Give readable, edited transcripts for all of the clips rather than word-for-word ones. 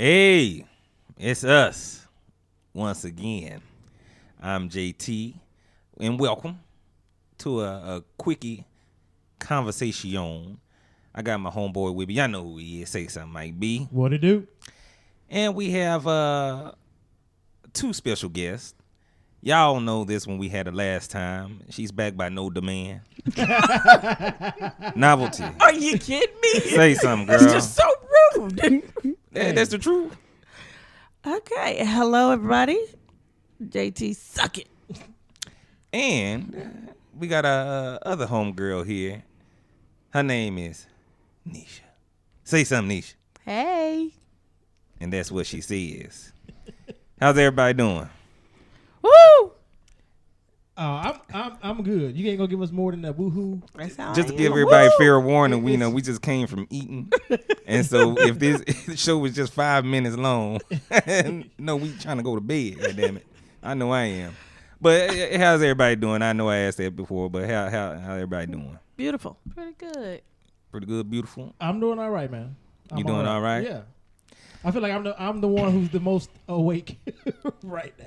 Hey, it's us once again. I'm JT, and welcome to a Quickie conversation. I got my homeboy with me. Y'all know who he is. Say something, Mike B. What it do? And we have two special guests. Y'all know this one we had the last time. She's back by no demand. Novel T. Are you kidding me? Say something, girl. That's just so rude. That's the truth. Okay. Hello, everybody. JT, suck it. And we got a other homegirl here. Her name is Nisha. Say something, Nisha. Hey. And that's what she says. How's everybody doing? Woo! I'm good. You ain't gonna give us more than that woohoo. Just to give everybody fair warning, we know we just came from eating, and so if this show was just 5 minutes long, no, we trying to go to bed. God damn it, I know I am. But how's everybody doing? I know I asked that before, but how everybody doing? Beautiful. Pretty good. Pretty good, beautiful. I'm doing all right, man. You doing all right? Yeah. I feel like I'm the one who's the most awake right now.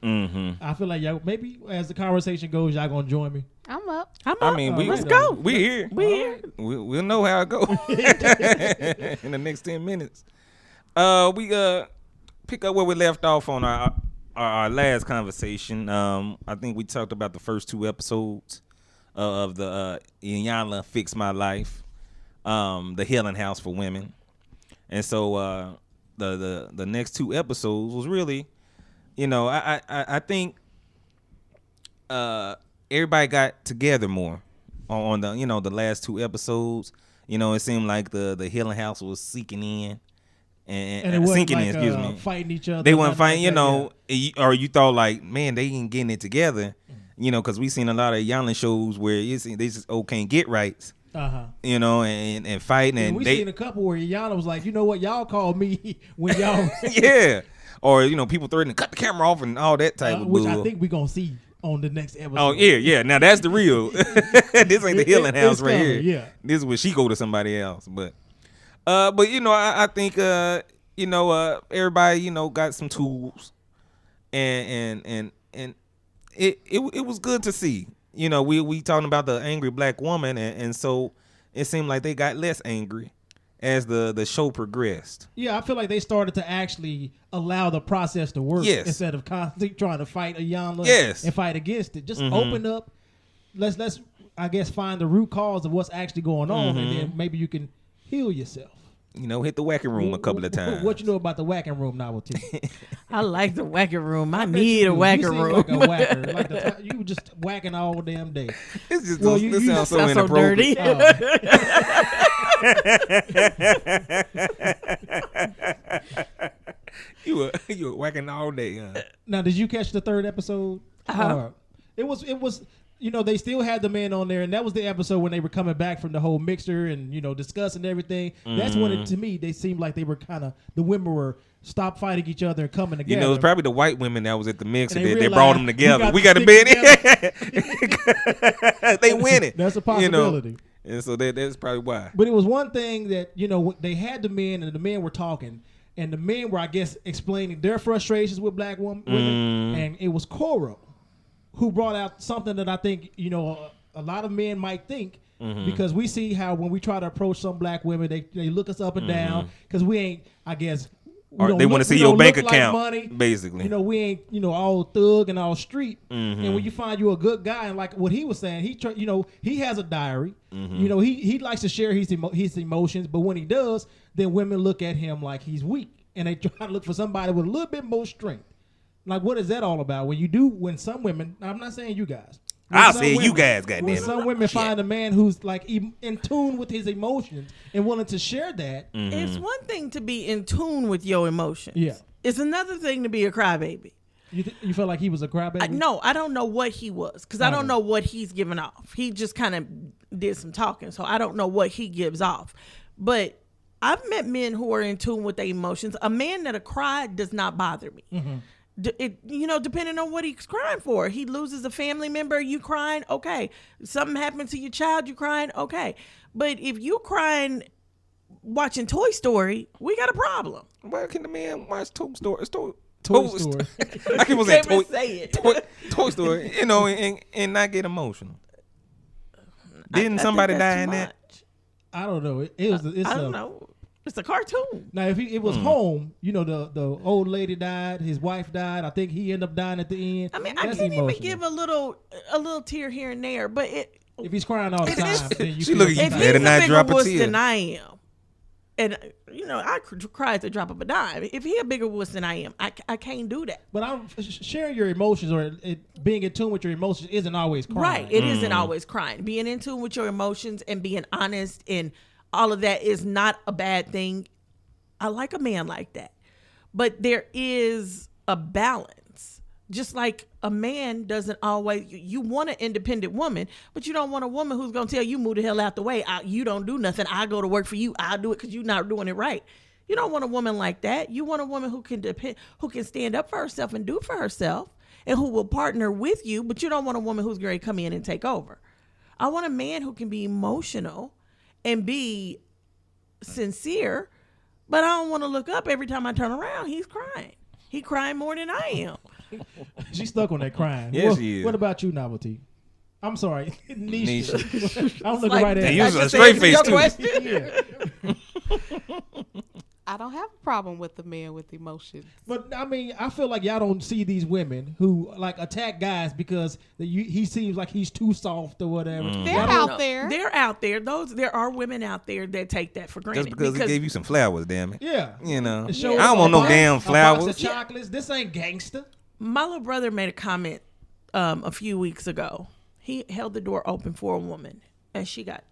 Mm-hmm. I feel like y'all, maybe as the conversation goes, y'all gonna join me. I'm up. I mean, let's go. We here. We here. We'll know how it go in the next 10 minutes. We pick up where we left off on our last conversation. I think we talked about the first two episodes of the Iyanla Fix My Life, the Healing House for Women, and so the next two episodes was really, you know, I think everybody got together more on the, you know, the last two episodes. You know, it seemed like the Healing House was sinking in and it wasn't sinking like, in. Excuse me, fighting each other. they weren't fighting. Like you that, know, or you thought like, man, they ain't getting it together. You know, because we seen a lot of Iyanla shows where they just can't get rights. You know, and fighting, and we they seen a couple where Iyanla was like, you know what, y'all called me when y'all yeah, or you know, people threatening to cut the camera off and all that type of which bull. I think we gonna see on the next episode. Oh yeah. Now that's the real. This ain't the Healing House right coming, here. yeah. This is where she go to somebody else. But you know, I think you know, everybody, you know, got some tools, and it was good to see. You know, we talking about the angry black woman, and so it seemed like they got less angry as the show progressed. Yeah, I feel like they started to actually allow the process to work instead of constantly trying to fight Iyanla and fight against it. Just open up. Let's I guess find the root cause of what's actually going on, and then maybe you can heal yourself. You know, hit the whacking room a couple of times. What you know about the whacking room, Novelty? I like the whacking room. I need a whacking room. Like a whacker. Like you were just whacking all damn day. It's just this sounds so dirty. You were whacking all day. Now, did you catch the third episode? It was. You know, they still had the men on there, and that was the episode when they were coming back from the whole mixer and, you know, discussing everything. That's when, to me, they seemed like they were kind of, the women were stop fighting each other and coming together. You know, it was probably the white women that was at the mixer that they realized brought them together. We got to bed in. They winning. That's a possibility. You know? And so that's probably why. But it was one thing that, you know, they had the men, and the men were talking, and the men were, I guess, explaining their frustrations with black women, and it was Coro who brought out something that I think, you know, a lot of men might think, because we see how when we try to approach some black women, they look us up and down because we ain't, I guess, they want to see your bank account, like money, basically. You know, we ain't, you know, all thug and all street. And when you find you a good guy, and like what he was saying, you know, he has a diary. You know, he likes to share his emotions, but when he does, then women look at him like he's weak, and they try to look for somebody with a little bit more strength. Like, what is that all about? When some women, I'm not saying you guys. I'll say you guys, goddamn. When some women find a man who's like in tune with his emotions and willing to share that. It's one thing to be in tune with your emotions. Yeah. It's another thing to be a crybaby. You felt like he was a crybaby? No, I don't know what he was, because I don't know what he's giving off. He just kind of did some talking, so I don't know what he gives off. But I've met men who are in tune with their emotions. A man that'll cry does not bother me. You know, depending on what he's crying for. He loses a family member, you crying, okay. Something happened to your child, you crying, okay. But if you crying watching Toy Story, we got a problem. Why can the man watch Toy Story? Toy Story. I keep saying Can't even say it. Toy Story, and not get emotional. Didn't I somebody think die that's in too that? much. I don't know. It's I don't know. It's a cartoon. Now, if it was home, the old lady died, his wife died. I think he ended up dying at the end. I mean, That's I can't emotional. even give a little tear here and there, but If he's crying all the time, then you She feel look at you some if type he's better a not bigger drop a wuss tear. than I am, and I cry at the drop of a dime. If he a bigger wuss than I am, I can't do that. But I'm sharing your emotions or being in tune with your emotions isn't always crying. Right. It isn't always crying. Being in tune with your emotions and being honest and all of that is not a bad thing. I like a man like that. But there is a balance. Just like a man doesn't always, you want an independent woman, but you don't want a woman who's going to tell you, move the hell out the way. You don't do nothing. I go to work for you. I'll do it because you're not doing it right. You don't want a woman like that. You want a woman who can stand up for herself and do for herself and who will partner with you, but you don't want a woman who's going to come in and take over. I want a man who can be emotional and be sincere, but I don't want to look up every time I turn around. He's crying. He crying more than I am. She's stuck on that crying. Yes, she is. What about you, Novel T? I'm sorry, Nisha. Nisha. I'm looking Like, right at And you. you was a just straight answered face your too. question. Yeah. I don't have a problem with the man with emotions. But I mean, I feel like y'all don't see these women who like attack guys because he seems like he's too soft or whatever. Mm. They're Y'all don't- out there. They're out there. There are women out there that take that for granted. Just because he gave you some flowers, damn it. Yeah. You know, Show I don't want no a damn box of flowers. chocolates. This ain't gangster. My little brother made a comment a few weeks ago. He held the door open for a woman, and she got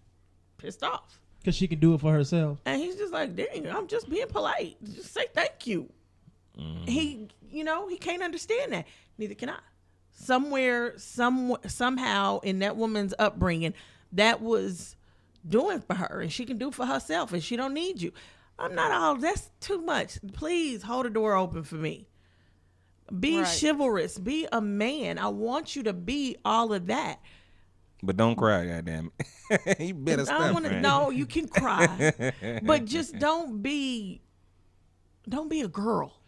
pissed off. Because she can do it for herself. And he's just like, dang, I'm just being polite. Just say thank you. He can't understand that. Neither can I. Somehow in that woman's upbringing, that was doing for her, and she can do for herself, and she don't need you. I'm not all, that's too much. Please hold the door open for me. Be Right. chivalrous. Be a man. I want you to be all of that. But don't cry, goddamn it. You better I stop. don't want to. man. No, you can cry, but just don't be a girl.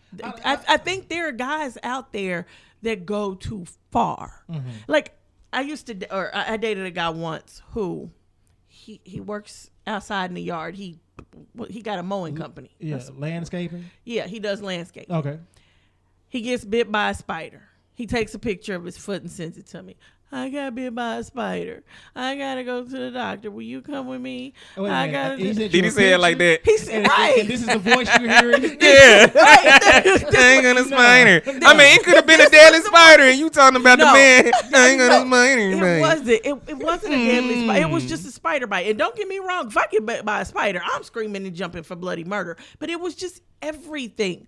I think there are guys out there that go too far. Mm-hmm. Like I dated a guy once who he works outside in the yard. He got a mowing company. Yeah, landscaping. Yeah, he does landscape. Okay. He gets bit by a spider. He takes a picture of his foot and sends it to me. I got bit by a spider. I gotta go to the doctor. Will you come with me? Oh, wait a I minute. gotta. He sent Did you he a say it like picture? that? He said, right. And this is the voice you're hearing? Yeah. Right. I ain't gonna spider. I mean, it could have been a deadly spider, and you talking about the No. man. I ain't gonna spider. It man. wasn't. It wasn't a deadly spider. It was just a spider bite. And don't get me wrong. If I get bit by a spider, I'm screaming and jumping for bloody murder. But it was just everything.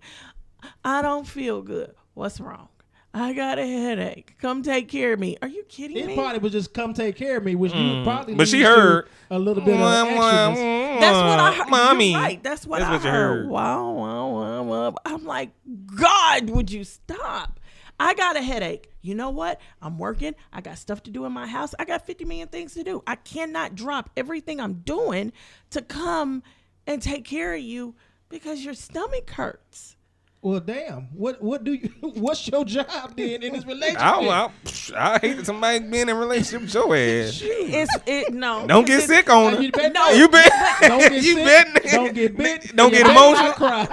I don't feel good. What's wrong? I got a headache. Come take care of me. Are you kidding It me? probably was just come take care of me, which you probably But she leads to heard a little bit of extraness. That's what I heard. Mommy. You're right. That's what I you heard. Wow, wow, wow, wow. I'm like, God, would you stop? I got a headache. You know what? I'm working. I got stuff to do in my house. I got 50 million things to do. I cannot drop everything I'm doing to come and take care of you because your stomach hurts. Well, damn. What's your job then in this relationship? I hate that somebody being in a relationship with your ass. No. Don't get sick on her. You bet No. You bet. Don't get You sick. bet. Don't get bit. Don't You get better emotional. not cry.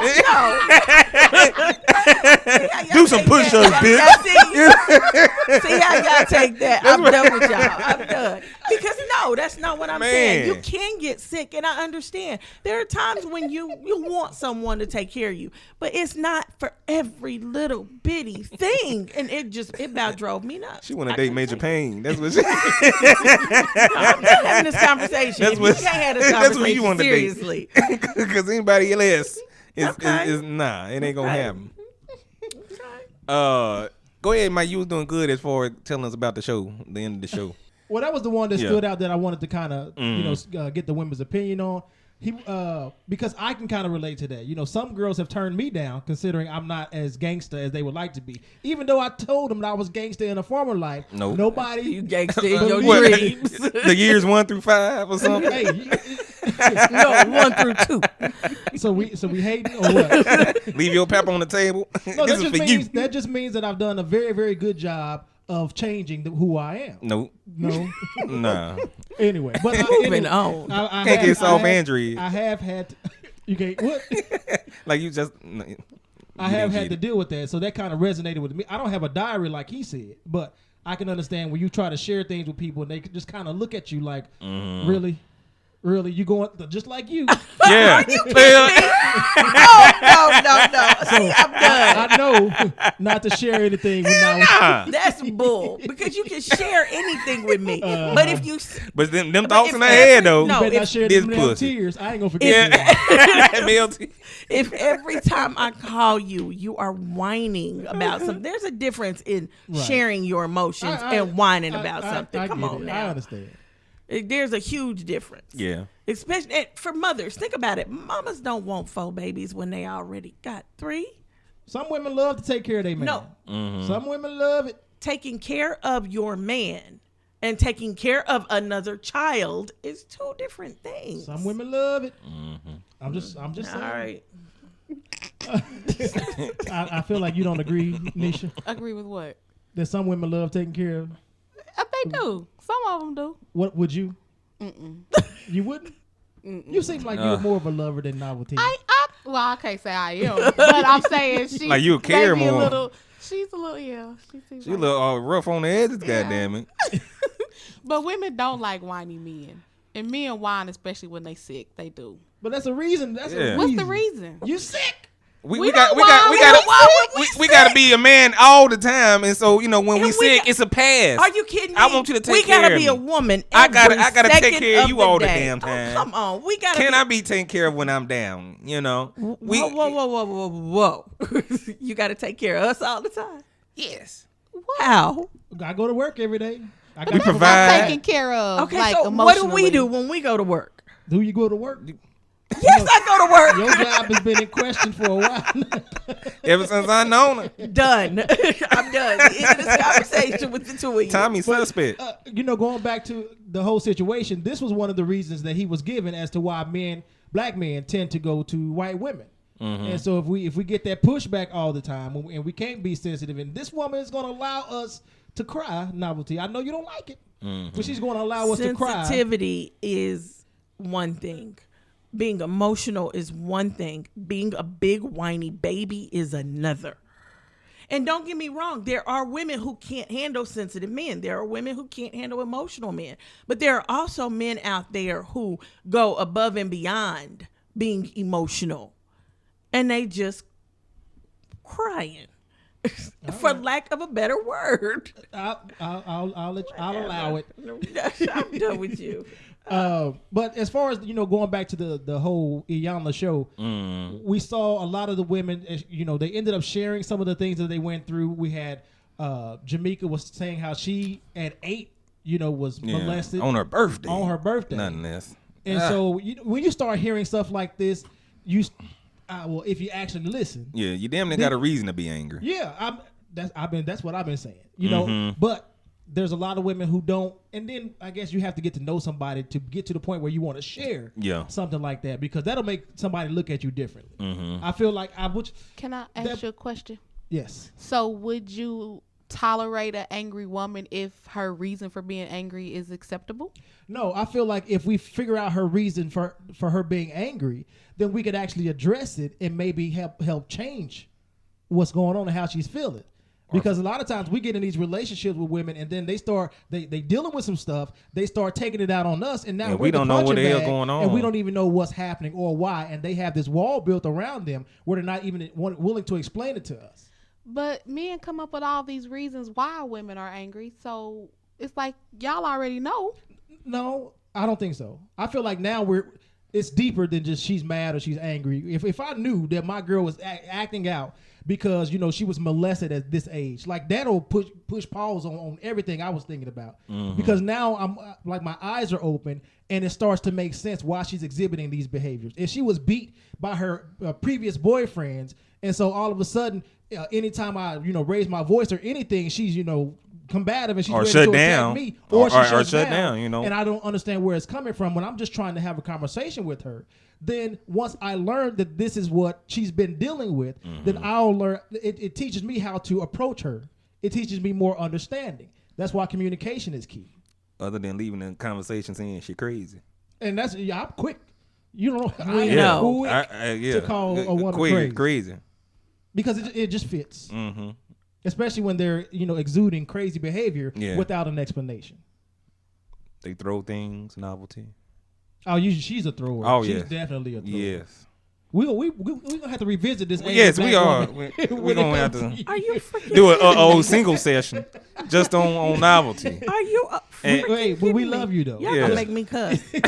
Do some push-ups, bitch. See how y'all take that. I'm done with y'all. I'm done. Because no, that's not what I'm saying. You Man. can get sick, and I understand. There are times when you want someone to take care of you, but it's not for every little bitty thing. And it about drove me nuts. She want to I date couldn't Major take it. Pain. That's what she. I'm not having this conversation. That's If what- you can't have this that's what you conversation want to date. seriously. Because anybody else Okay. is nah. It ain't gonna Okay. happen. Go ahead, Mike. You was doing good as far as telling us about the show, the end of the show. Well, that was the one that Yeah. stood out that I wanted to kind of, get the women's opinion on. Because I can kind of relate to that. You know, some girls have turned me down considering I'm not as gangster as they would like to be. Even though I told them that I was gangster in a former life, Nope. nobody. You gangster in your What? dreams. The years 1 through 5 or something. Hey, No, 1 through 2. So we hating or what? Leave your pep on the table. No, This is for you. that just means that I've done a very, very good job of changing who I am. Nope. No. Nah. Anyway, but Moving on. I Can't get soft Andrew. I have had. You can't what? Like you just. I have had to deal with that, so that kind of resonated with me. I don't have a diary like he said, but I can understand when you try to share things with people and they just kind of look at you like, really, you going just like you. Yeah. No. See, I'm done. I know not to share anything when That's bull. Because you can share anything with me, but if you, But them thoughts in her head though. No, you better not share this them pussy. tears. I ain't gonna forget that. MLT. if every time I call you, you are whining about something, there's a difference in sharing your emotions and whining about something. I Come get on it. now. I understand. There's a huge difference. Yeah. Especially and for mothers. Think about it. Mamas don't want 4 babies when they already got 3. Some women love to take care of their man. No. Some women love it. Taking care of your man and taking care of another child is 2 different things. Some women love it. I'm just saying. All right. I feel like you don't agree, Nisha. Agree with what? That some women love taking care of. They do. Some of them do. What would you? You wouldn't? You seem like you're more of a lover than Novelty. Well, I can't say I am, but I'm saying she Like you care maybe more. A little, she's a little, yeah. She a little rough on the edges, goddamn it. But women don't like whiny men, and men whine especially when they sick. They do. But that's a reason. That's a reason. What's the reason? You sick? We got to be a man all the time, and so when we sick, it's a pass. Are you kidding me? I want you to take care care of of me. We me. gotta be a woman. I gotta every take second care of you all the day. damn time. Oh, come on, we gotta. Can I be taken care of when I'm down? Whoa! You gotta take care of us all the time. Yes. How? I go to work every day. We provide. Taken care of. Okay, like, so what do we emotionally. do when we go to work? Do you go to work? Yes, I go to work. Your job has been in question for a while. Ever since I known her. Done. I'm done. End of this conversation with the 2 of you. Tommy suspect. Going back to the whole situation, this was one of the reasons that he was given as to why black men tend to go to white women. And so if we get that pushback all the time and we can't be sensitive, and this woman is going to allow us to cry, Novelty. I know you don't like it, but she's going to allow us to cry. Sensitivity is one thing. Being emotional is one thing. Being a big whiny baby is another. And don't get me wrong, there are women who can't handle sensitive men. There are women who can't handle emotional men. But there are also men out there who go above and beyond being emotional. And they just crying. For lack of a better word. I'll allow it. I'm done with you. But as far as going back to the whole Iyanla show, we saw a lot of the women. They ended up sharing some of the things that they went through. We had Jamaica was saying how she at 8, was molested on her birthday. Nothing less. And so when you start hearing stuff like this, if you actually listen, you damn near got a reason to be angry. Yeah, that's what I've been saying. But there's a lot of women who don't, and then I guess you have to get to know somebody to get to the point where you want to share something like that, because that'll make somebody look at you differently. I feel like I would. Can I ask you a question? Yes. So would you tolerate an angry woman if her reason for being angry is acceptable? No, I feel like if we figure out her reason for her being angry, then we could actually address it and maybe help change what's going on and how she's feeling. Because a lot of times we get in these relationships with women, and then they dealing with some stuff. They start taking it out on us, and now we don't know what the hell going on, and we don't even know what's happening or why. And they have this wall built around them where they're not even willing to explain it to us. But men come up with all these reasons why women are angry, so it's like y'all already know. No, I don't think so. I feel like now it's deeper than just she's mad or she's angry. If I knew that my girl was acting out because she was molested at this age, like that'll push pause on everything I was thinking about. Because now I'm like my eyes are open and it starts to make sense why she's exhibiting these behaviors. If she was beat by her previous boyfriends, and so all of a sudden anytime I raise my voice or anything, she's combative and she's Or ready shut to down. attack me, Or or she shuts shut down, down, you know. and I don't understand where it's coming from when I'm just trying to have a conversation with her. Then once I learn that this is what she's been dealing with, then I'll learn. It teaches me how to approach her. It teaches me more understanding. That's why communication is key. Other than leaving the conversation saying she crazy. And that's I'm quick. You don't know. I We am know. quick Yeah. to call a woman crazy. because it just fits. Mm-hmm. Especially when they're exuding crazy behavior without an explanation. They throw things, novelty. Oh, she's a thrower. Oh, she's yes. definitely a thrower. Yes. We gonna have to revisit this. Yes, we are. Woman We're gonna have to Are you freaking do a old single session just on novelty. Are you And- Hey, but we love you though. Y'all Yeah. gonna make me cuss. Y'all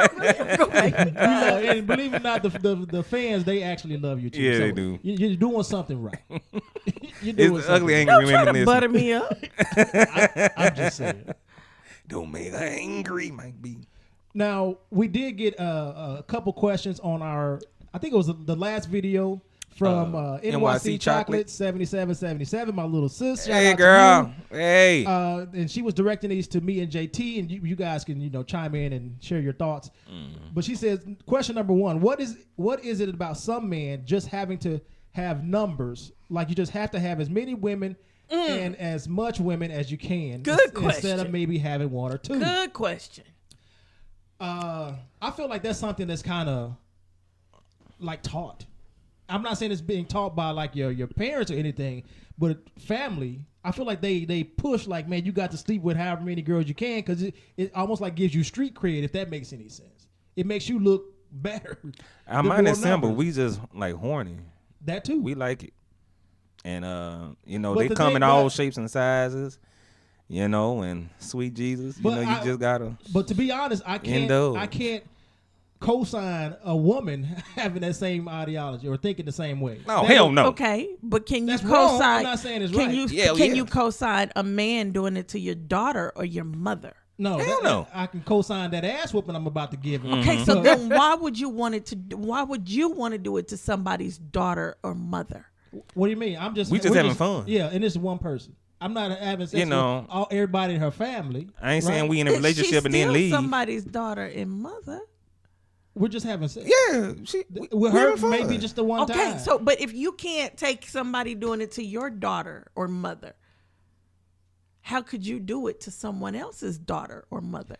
gonna make me We cuss. love, and believe it or not, the fans they actually love you too. Yeah, So they do. You're doing something right. You're doing It's the ugly, something. angry Don't try women to listen. butter me up. I'm just saying. Don't make her angry, might be. Now we did get a couple questions on our. I think it was the last video from NYC Chocolate 7777. My little sis. Shout Hey, out to girl. you. Hey. And she was directing these to me and JT, and you guys can chime in and share your thoughts. But she says, question number one: What is it about some men just having to have numbers? Like you just have to have as many women and as much women as you can. Good instead question. of maybe having one or two. Good question. I feel like that's something that's kind of like taught. I'm not saying it's being taught by like your parents or anything, but family. I feel like they push like, man, you got to sleep with however many girls you can because it almost like gives you street cred, if that makes any sense. It makes you look better. I The mind more that simple. numbers. We just like horny. That too. We like it. And But they the come thing in all about- shapes and sizes. And sweet Jesus, But you just gotta. But to be honest, I can't co-sign a woman having that same ideology or thinking the same way. No, That hell would- no. Okay, but can you That's wrong. co-sign? I'm not saying it's can right. you Yeah, can yeah. you co-sign a man doing it to your daughter or your mother? No, Hell no. I can co-sign that ass whooping I'm about to give him. Okay, so then why would you want to do it to somebody's daughter or mother? What do you mean? We just having fun. Yeah, and it's one person. I'm not having sex with everybody in her family. I ain't saying right? we in a She's relationship and then still leave. somebody's daughter and mother. We're just having sex. Yeah, With we her, having fun. maybe just the one Okay, time. so but if you can't take somebody doing it to your daughter or mother, how could you do it to someone else's daughter or mother?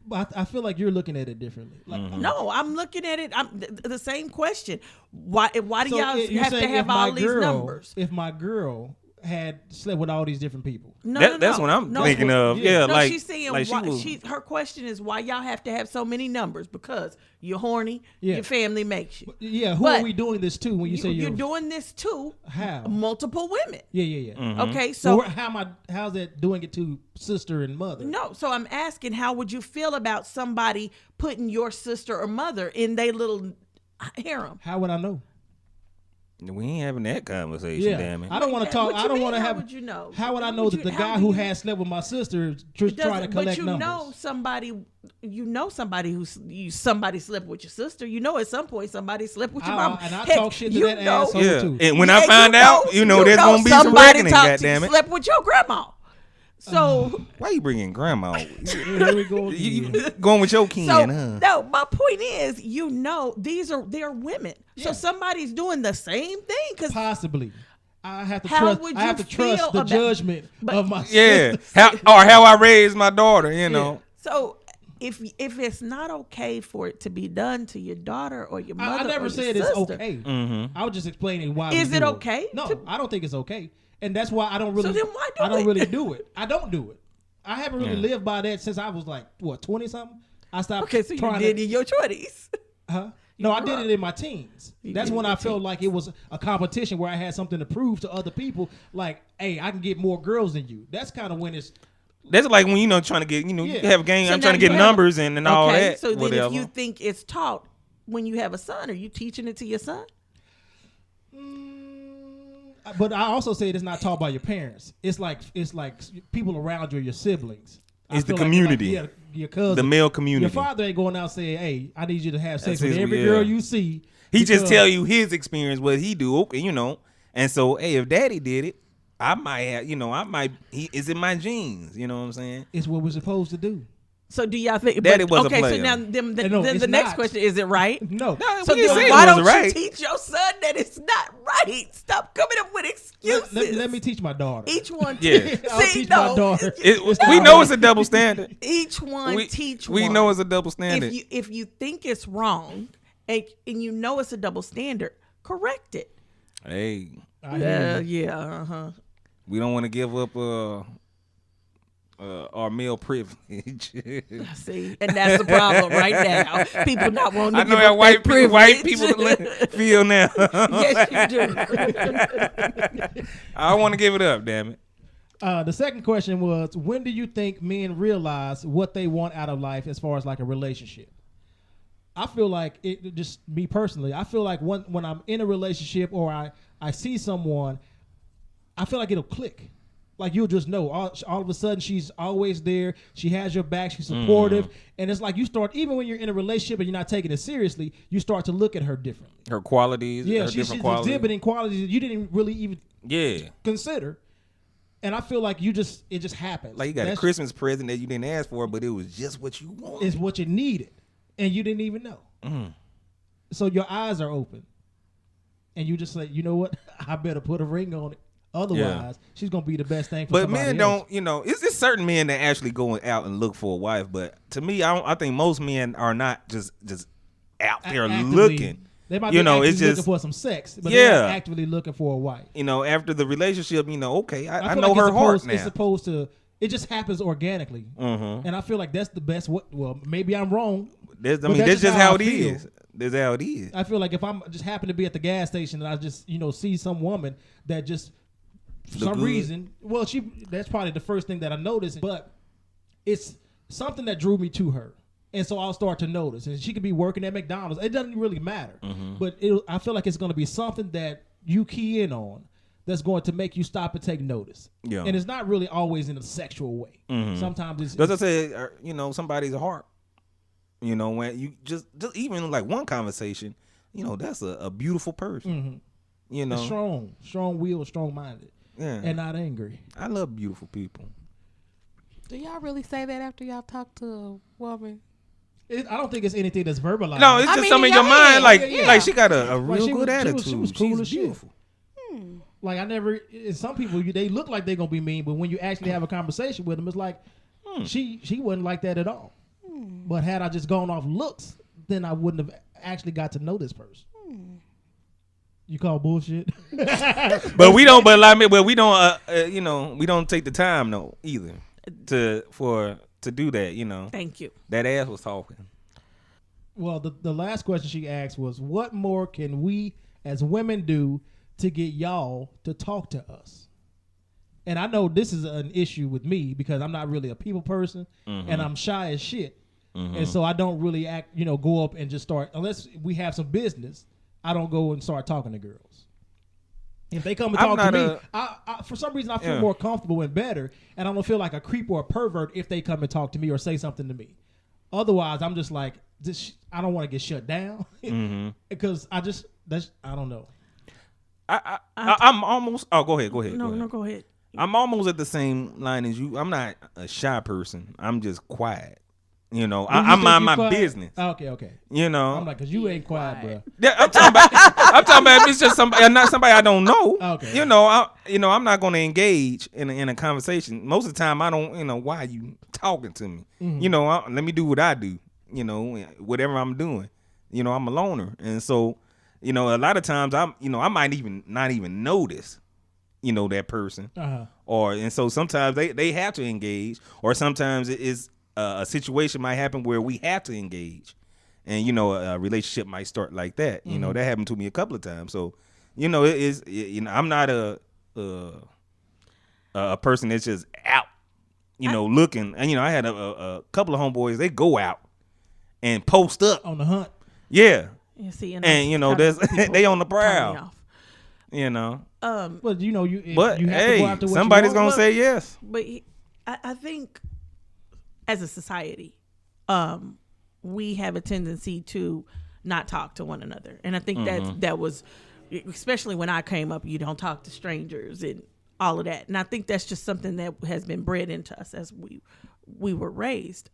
But I feel like you're looking at it differently. Like, No, I'm looking at it. I'm the same question. Why do so y'all you're have to saying have if all my these girl, numbers? If my girl had slept with all these different people, That's what I'm thinking of. yeah. Yeah, No, like she's saying like why, she was, her question is why y'all have to have so many numbers because you're horny. Yeah. Your family makes you. yeah, who But are we doing this to when you say you're you're doing this to How? multiple women. Yeah. Okay, So so how's that doing it to sister and mother? no, so I'm asking, how would you feel about somebody putting your sister or mother in their little harem? How would I know? we ain't having that conversation. Yeah, Damn it. I don't want to talk. What you I don't mean, want to how have. would you know? How would I How know would that you- the how guy do who you- had slept with my sister trying to collect but you numbers? know somebody somebody slept with your sister. You know at some point somebody slept with your mama. And I Heck, talk shit to you that know- asshole Yeah, too. and when Yeah, I find out, there's gonna be some somebody reckoning. talked to you, Goddamn it! slept with your grandma. So, Why you bringing grandma? Here we go. you again. going with your kin? so huh? no. My point is, they're women. So somebody's doing the same thing because Possibly. I have to How trust. would I have you to trust feel the about- judgment but- of my Yeah, sister. how I raised my daughter. You know. so. If it's not okay for it to be done to your daughter or your mother, I never or said your it's sister, okay. Mm-hmm. I was just explaining why. Is we it do okay No, to- I don't think it's okay, and that's why I don't really. So then why do I don't it? really do it. I don't do it. I haven't really lived by that since I was like 20 something. I stopped. Okay, so you trying did to, in your 20s. Huh? No, I grew did up. it in my teens. That's did it when in I your felt like it was a competition where I had something to prove to other people. Like, hey, I can get more girls than you. That's kind of when it's. That's like when trying to get you Yeah. have a game. So I'm now trying to get you have- numbers and all Okay, that. so then whatever. if you think it's taught when you have a son, are you teaching it to your son? But I also say it's not taught by your parents. It's like people around you, or your siblings. I It's the feel like community. your cousin, the male community. Your father ain't going out saying, "Hey, I need you to have sex That's with his- every yeah. girl you see." He just because- tell you his experience, what he do, okay, and so hey, if daddy did it, I might have, it's in my genes. You know what I'm saying? It's what we're supposed to do. So do y'all think? Daddy was a okay, player. so now No, then it's the next not. question is it right? No. So we didn't then say it why wasn't don't right. you teach your son that it's not right? Stop coming up with excuses. Let me teach my daughter. Each one. Yeah. I'll teach my daughter. We know it's a double standard. Each one teach one. We know it's a double standard. If you think it's wrong and you know it's a double standard, correct it. Hey, Yeah. we don't want to give up our male privilege. See, and that's the problem right now. People not wanting to I know give how up white their people privilege. feel now. Yes, you do. I want to give it up, damn it. The second question was, when do you think men realize what they want out of life as far as like a relationship? I feel like it, just me personally, I feel like when I'm in a relationship or I see someone, I feel like it'll click. Like you'll just know all of a sudden she's always there. She has your back. She's supportive. And it's like you start, even when you're in a relationship and you're not taking it seriously, you start to look at her differently. Her qualities, her she's different qualities. exhibiting qualities that you didn't really even Yeah. consider. And I feel like it just happens. Like you got a Christmas present that you didn't ask for, but it was just what you wanted. It's what you needed. And you didn't even know. So your eyes are open. And you just say, you know what? I better put a ring on it. Otherwise, she's going to be the best thing for but somebody men else. don't, it's certain men that actually go out and look for a wife. But to me, I think most men are not just out there Actively, looking. They might be it's actively just looking for some sex, but they're not actively looking for a wife. After the relationship, okay, I feel know like her heart now. It's supposed to, it just happens organically. And I feel like that's the best, well, maybe I'm wrong. That's just how it feel. is. That's how it is. I feel like if I'm just happen to be at the gas station and I just, see some woman that just, for some reason, well, that's probably the first thing that I noticed, but it's something that drew me to her. And so I'll start to notice. And she could be working at McDonald's. It doesn't really matter. But I feel like it's going to be something that you key in on that's going to make you stop and take notice. Yeah. And it's not really always in a sexual way. Sometimes it's... As I said, somebody's heart. When you just even like one conversation, that's a beautiful person. Strong-willed, strong-minded. Yeah. And not angry. I love beautiful people. Do y'all really say that after y'all talk to a woman? I don't think it's anything that's verbalized. No, it's just something in your mind. Like she got a real good attitude. She was cool as beautiful. Like some people, they look like they're going to be mean, but when you actually have a conversation with them, it's like, she wasn't like that at all. But had I just gone off looks, then I wouldn't have actually got to know this person. You call bullshit, but we don't. But we don't. We don't take the time either to do that. Thank you. That ass was talking. Well, the last question she asked was, "What more can we as women do to get y'all to talk to us?" And I know this is an issue with me because I'm not really a people person, and I'm shy as shit, and so I don't really go up and just start unless we have some business. I don't go and start talking to girls. If they come and talk to me, I for some reason I feel more comfortable and better, and I don't feel like a creep or a pervert if they come and talk to me or say something to me. Otherwise, I'm just like, I don't want to get shut down because I don't know. I'm almost. Oh, go ahead. No, go ahead. I'm almost at the same line as you. I'm not a shy person. I'm just quiet. I mind my business. Okay. I'm like, cause you ain't quiet, bro. Yeah, I'm talking about it's just somebody, not somebody I don't know. Okay. I'm not going to engage in a conversation. Most of the time, I don't. Why are you talking to me? Let me do what I do. Whatever I'm doing. I'm a loner, and so a lot of times I might even not even notice. That person, and so sometimes they have to engage, or sometimes it is. A situation might happen where we have to engage, and a relationship might start like that. That happened to me a couple of times. So, it is. I'm not a person that's just out, looking. And I had a couple of homeboys. They go out and post up on the hunt. Yeah. You see, and there's they on the prowl. But you have but to hey, go after what somebody's you want. gonna say yes. But I think. As a society, we have a tendency to not talk to one another. And I think that was, especially when I came up, you don't talk to strangers and all of that. And I think that's just something that has been bred into us as we were raised.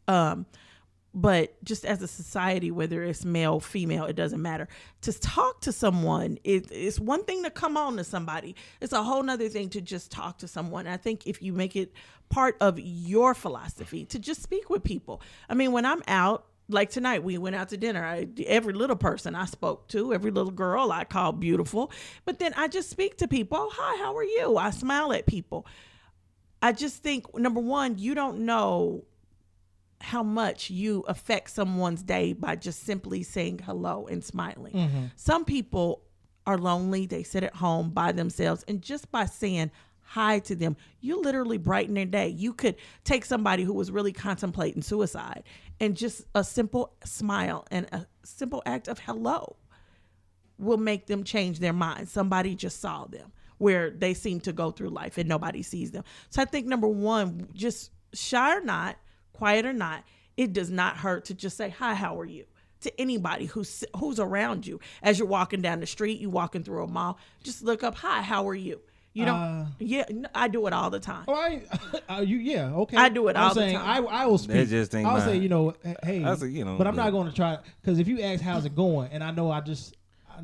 But just as a society, whether it's male, female, it doesn't matter. To talk to someone, it's one thing to come on to somebody. It's a whole nother thing to just talk to someone. I think if you make it part of your philosophy to just speak with people. I mean, when I'm out, like tonight, we went out to dinner. Every little person I spoke to, every little girl I called beautiful. But then I just speak to people. Oh, hi, how are you? I smile at people. I just think, number one, you don't know how much you affect someone's day by just simply saying hello and smiling. Mm-hmm. Some people are lonely. They sit at home by themselves. And just by saying hi to them, you literally brighten their day. You could take somebody who was really contemplating suicide and just a simple smile and a simple act of hello will make them change their mind. Somebody just saw them where they seem to go through life and nobody sees them. So I think number one, just shy or not, quiet or not, it does not hurt to just say, hi, how are you? To anybody who's around you. As you're walking down the street, you walking through a mall, just look up, hi, how are you? You don't, I do it all the time. Okay. I do it all the time. I will speak. I'll say, hey, I say, but I'm not going to try, because if you ask how's it going, and I know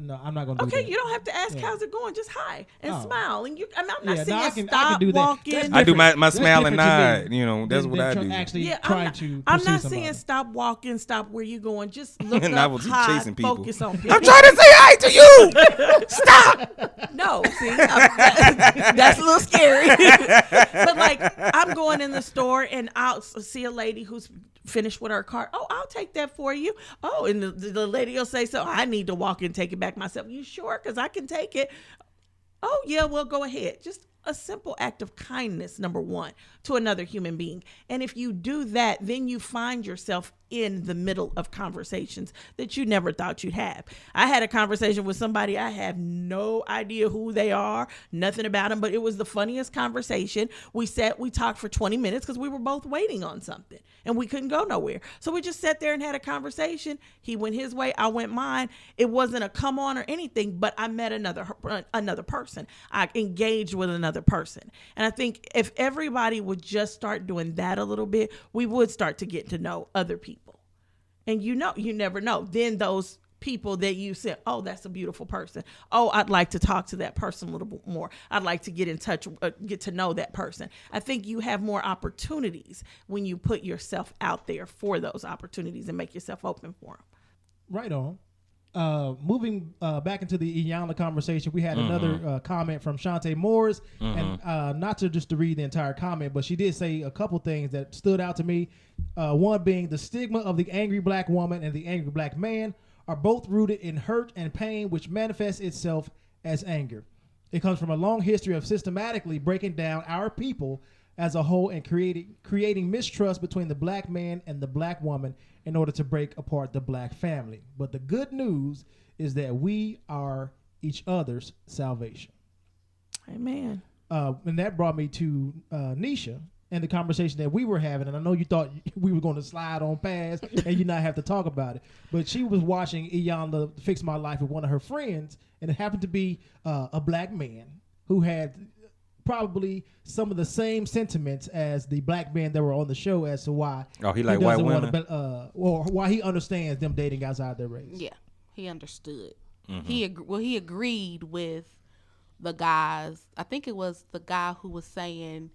no, I'm not going to do that. Okay, you don't have to ask how's it going. Just hi and smile. And I'm not saying I can do that. walking. I do my smile and nod. That's what I do. Actually, trying to. I'm not saying stop walking, stop where you going. Just look and up I was high, chasing people. focus on people. I'm trying to say hi to you. Stop. No, see, that's a little scary. But like, I'm going in the store and I'll see a lady who's finished with her cart. Oh, I'll take that for you. Oh, and the lady will say, so I need to walk and take it back myself. You sure? Because I can take it. Oh, yeah, well, go ahead. Just a simple act of kindness, number one, to another human being. And if you do that, then you find yourself in the middle of conversations that you never thought you'd have. I had a conversation with somebody, I have no idea who they are, nothing about them, but it was the funniest conversation. We talked for 20 minutes because we were both waiting on something and we couldn't go nowhere. So we just sat there and had a conversation. He went his way, I went mine. It wasn't a come on or anything, but I met another person. I engaged with another person. And I think if everybody would just start doing that a little bit, we would start to get to know other people. And you never know. Then those people that you said, oh, that's a beautiful person. Oh, I'd like to talk to that person a little bit more. I'd like to get in touch, get to know that person. I think you have more opportunities when you put yourself out there for those opportunities and make yourself open for them. Right on. Moving back into the Iyanla conversation, we had another comment from Shante Moores, and not to read the entire comment, but she did say a couple things that stood out to me. One being the stigma of the angry black woman and the angry black man are both rooted in hurt and pain, which manifests itself as anger. It comes from a long history of systematically breaking down our people as a whole and creating mistrust between the black man and the black woman in order to break apart the black family. But the good news is that we are each other's salvation. Amen. And that brought me to Nisha and the conversation that we were having. And I know you thought we were going to slide on past and you not have to talk about it. But she was watching Iyanla Fix My Life with one of her friends, and it happened to be a black man who had probably some of the same sentiments as the black men that were on the show as to why he like white women, or why he understands them dating outside their race. Yeah, he understood. Mm-hmm. He agreed with the guys. I think it was the guy who was saying,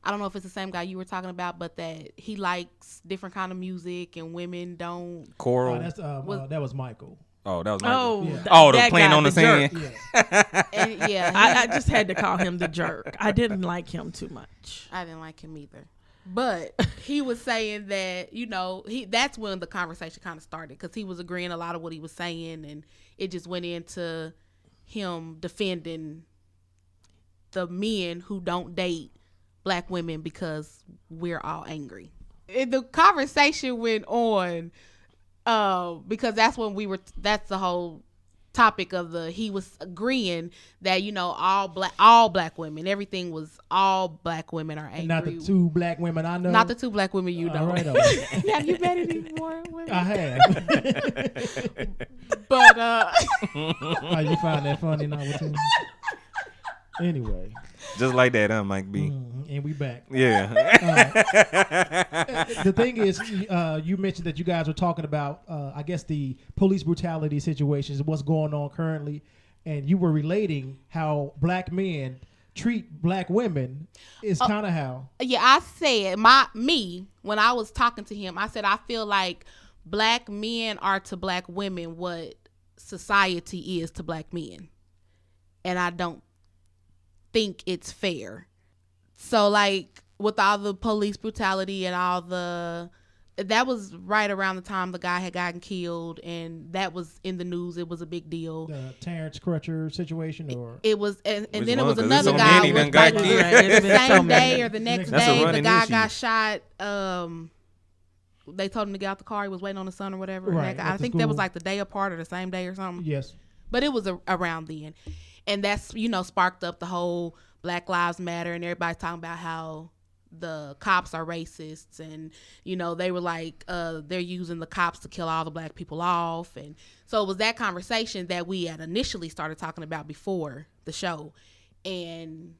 I don't know if it's the same guy you were talking about, but that he likes different kind of music and women don't. Choral. That was Michael. Oh, that was Michael. Oh, the playing on the sand. Yeah. I just had to call him the jerk. I didn't like him too much. I didn't like him either. But he was saying that, that's when the conversation kind of started, because he was agreeing a lot of what he was saying, and it just went into him defending the men who don't date black women because we're all angry. And the conversation went on because that's the whole topic of he was agreeing that, all black women, everything was all black women are angry. And not the two black women I know. Not the two black women you know. Right Have you met any more women? I have. But you find that funny now? Anyway. Just like that, huh, Mike B? And we back. Yeah. The thing is, you mentioned that you guys were talking about, I guess, the police brutality situations, what's going on currently, and you were relating how black men treat black women is kind of how. Yeah, I said when I was talking to him, I said I feel like black men are to black women what society is to black men, and I don't think it's fair. So like with all the police brutality and all that was right around the time the guy had gotten killed, and that was in the news. It was a big deal. The Terrence Crutcher situation, or it was, and then it one? was 'Cause another there's so guy many was done got like killed. the same day or the next That's a day. The running guy issue. got shot. They told him to get out the car. He was waiting on the son or whatever. Right, And at I the think that was school. like the day apart or the same day or something. yes, But it was around then, and that's sparked up the whole Black Lives Matter, and everybody's talking about how the cops are racists, and they were like they're using the cops to kill all the black people off, and so it was that conversation that we had initially started talking about before the show, and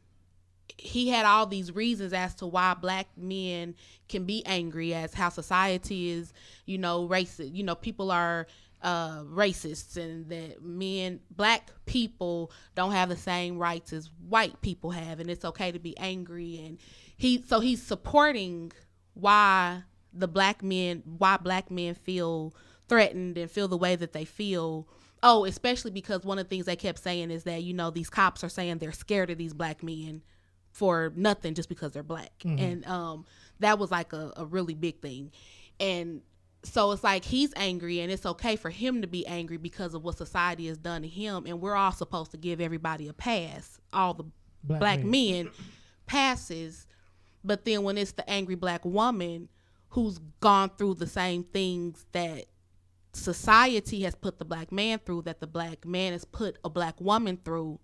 he had all these reasons as to why black men can be angry, as how society is racist, people are racists, and that black people don't have the same rights as white people have, and it's okay to be angry. And he's supporting why black men feel threatened and feel the way that they feel. Oh, especially because one of the things they kept saying is that these cops are saying they're scared of these black men for nothing just because they're black. And that was like a really big thing. And so it's like he's angry, and it's okay for him to be angry because of what society has done to him, and we're all supposed to give everybody a pass, all the black men passes. But then when it's the angry black woman who's gone through the same things that society has put the black man through, that the black man has put a black woman through,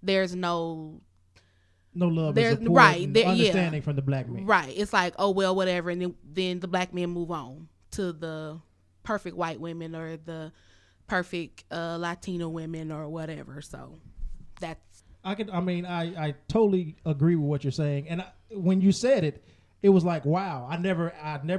there's no love, there's and support, right and there, understanding from the black man. Right. It's like, oh well, whatever, and then the black men move on to the perfect white women or the perfect Latino women or whatever. So that's I totally agree with what you're saying, and when you said it, it was like, wow, I never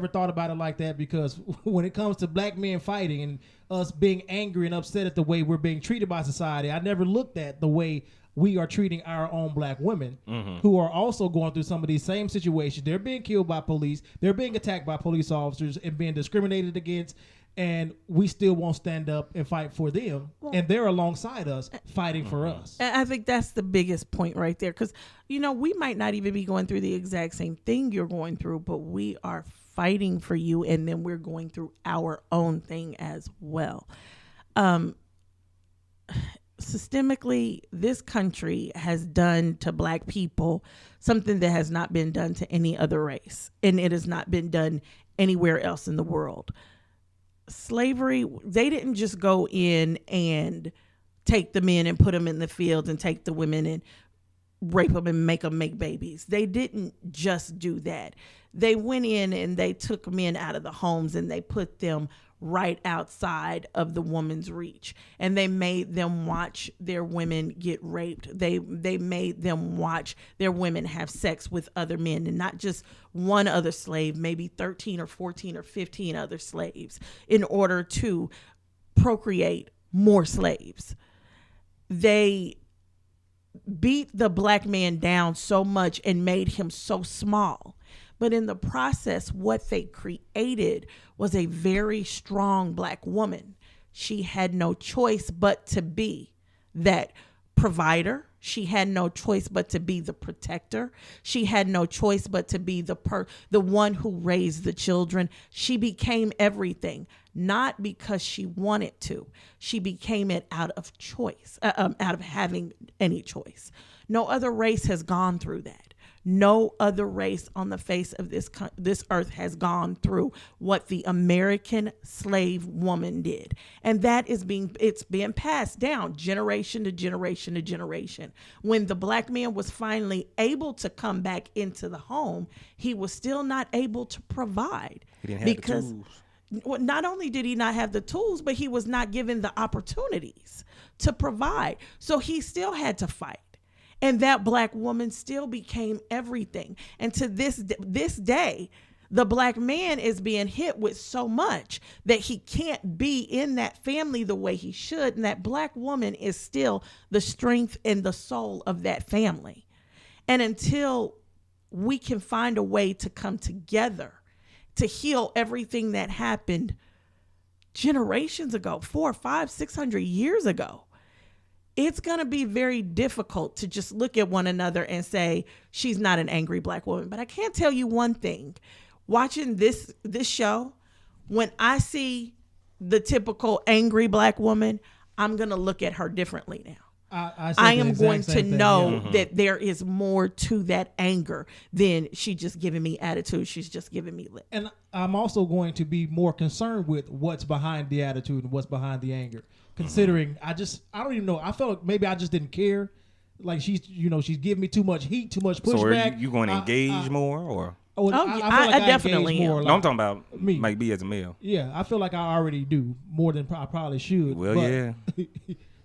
thought about it like that, because when it comes to black men fighting and us being angry and upset at the way we're being treated by society, I never looked at the way we are treating our own black women who are also going through some of these same situations. They're being killed by police. They're being attacked by police officers and being discriminated against. And we still won't stand up and fight for them. And they're alongside us fighting for us. And I think that's the biggest point right there. Because, we might not even be going through the exact same thing you're going through, but we are fighting for you. And then we're going through our own thing as well. Systemically, this country has done to black people something that has not been done to any other race, and it has not been done anywhere else in the world. Slavery, they didn't just go in and take the men and put them in the fields and take the women and rape them and make them make babies. They didn't just do that. They went in and they took men out of the homes and they put them right outside of the woman's reach, and they made them watch their women get raped. They made them watch their women have sex with other men, and not just one other slave, maybe 13 or 14 or 15 other slaves, in order to procreate more slaves. They beat the black man down so much and made him so small. But in the process, what they created was a very strong black woman. She had no choice but to be that provider. She had no choice but to be the protector. She had no choice but to be the one who raised the children. She became everything, not because she wanted to. She became it out of choice, out of having any choice. No other race has gone through that. No other race on the face of this earth has gone through what the American slave woman did. And that is it's being passed down generation to generation to generation. When the black man was finally able to come back into the home, he was still not able to provide. He didn't have the tools. Not only did he not have the tools, but he was not given the opportunities to provide. So he still had to fight. And that black woman still became everything. And to this day, the black man is being hit with so much that he can't be in that family the way he should. And that black woman is still the strength and the soul of that family. And until we can find a way to come together to heal everything that happened generations ago, 400, 500, 600 years ago, it's going to be very difficult to just look at one another and say, she's not an angry black woman. But I can't tell you one thing. Watching this show, when I see the typical angry black woman, I'm going to look at her differently now. I am going to know that there is more to that anger than she just giving me attitude. She's just giving me lip. And I'm also going to be more concerned with what's behind the attitude and what's behind the anger. Considering I don't even know. I felt like maybe I just didn't care. Like she's giving me too much heat, too much pushback. So are you going to engage more or? I feel like I definitely am. more. No, I'm talking about me. Like be as a male. Yeah, I feel like I already do more than I probably should. Well, yeah.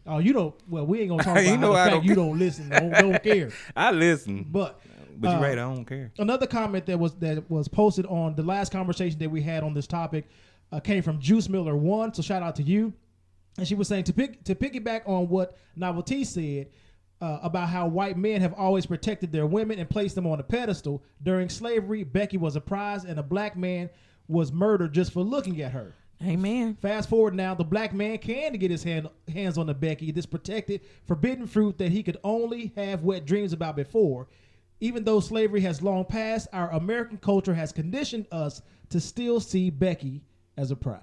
Oh, you don't. Well, we ain't gonna talk about the fact you don't listen. Don't care. I listen, but you're right. I don't care. Another comment that was posted on the last conversation that we had on this topic came from Juice Miller 1. So shout out to you. And she was saying to piggyback on what Novel T said about how white men have always protected their women and placed them on a pedestal. During slavery, Becky was a prize, and a black man was murdered just for looking at her. Amen. Fast forward now, the black man can get his hands on the Becky, this protected, forbidden fruit that he could only have wet dreams about before. Even though slavery has long passed, our American culture has conditioned us to still see Becky as a prize.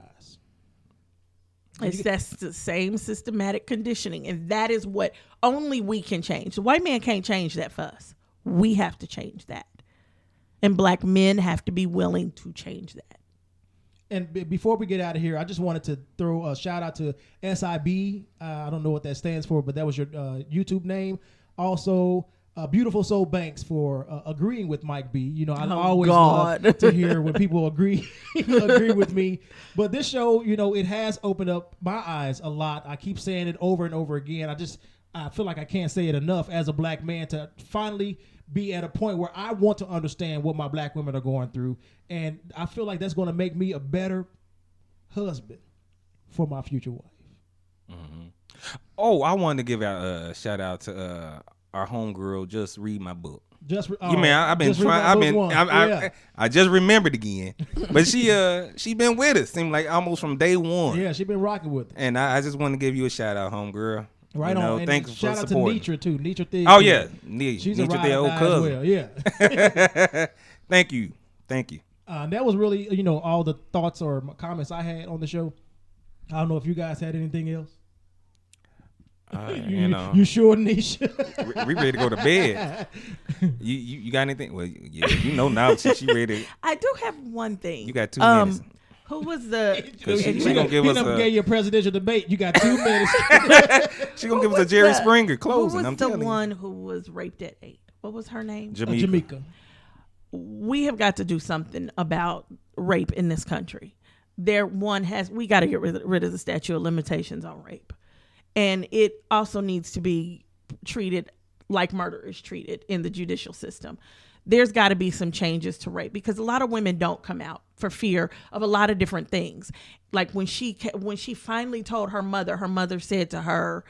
That's the same systematic conditioning, and that is what only we can change. The white man can't change that for us. We have to change that. And black men have to be willing to change that. And before we get out of here, I just wanted to throw a shout out to SIB. I don't know what that stands for, but that was your YouTube name. Also, Beautiful Soul Banks for agreeing with Mike B. You know, I always love to hear when people agree with me. But this show, you know, it has opened up my eyes a lot. I keep saying it over and over again. I feel like I can't say it enough as a black man to finally be at a point where I want to understand what my black women are going through. And I feel like that's going to make me a better husband for my future wife. Mm-hmm. Oh, I wanted to give out a shout out to our homegirl. Just read my book. I've been trying. I just remembered again, but she been with us. Seemed like almost from day one. Yeah, she been rocking with us. And I just want to give you a shout out, homegirl. Right on. And thanks shout for out supporting. to Nitra too. Nitra Thig. Oh yeah, she's Nitra, a their old cousin. well. Yeah. Thank you. That was really, all the thoughts or comments I had on the show. I don't know if you guys had anything else. You sure, Nisha? we ready to go to bed. You got anything? Well, yeah, now she ready. I do have one thing. You got 2 minutes. Who was the? She gonna give us gave you a presidential debate. You got 2 minutes. She gonna give us a Jerry Springer closing. Who was the one who was raped at 8? What was her name? Jamaica. We have got to do something about rape in this country. We got to get rid of the statute of limitations on rape. And it also needs to be treated like murder is treated in the judicial system. There's got to be some changes to rape because a lot of women don't come out for fear of a lot of different things. Like when she finally told her mother said to her,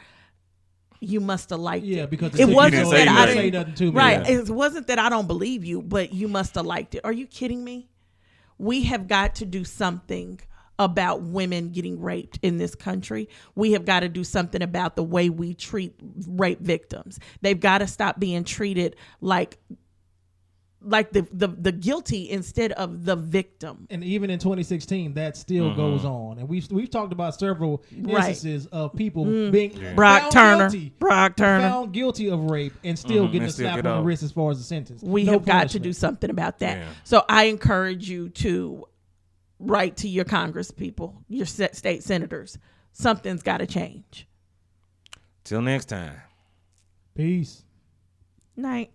"You must have liked it." Yeah, because it wasn't that I didn't say nothing to me. Right. Yeah. It wasn't that I don't believe you, but you must have liked it. Are you kidding me? We have got to do something about women getting raped in this country. We have got to do something about the way we treat rape victims. They've got to stop being treated like the guilty instead of the victim. And even in 2016, that still goes on. And we've talked about several instances of people being found guilty of rape and still getting a slap on the wrist as far as the sentence. We have got to do something about that. Yeah. So I encourage you to write to your Congress people, your state senators. Something's got to change. Till next time. Peace. Night.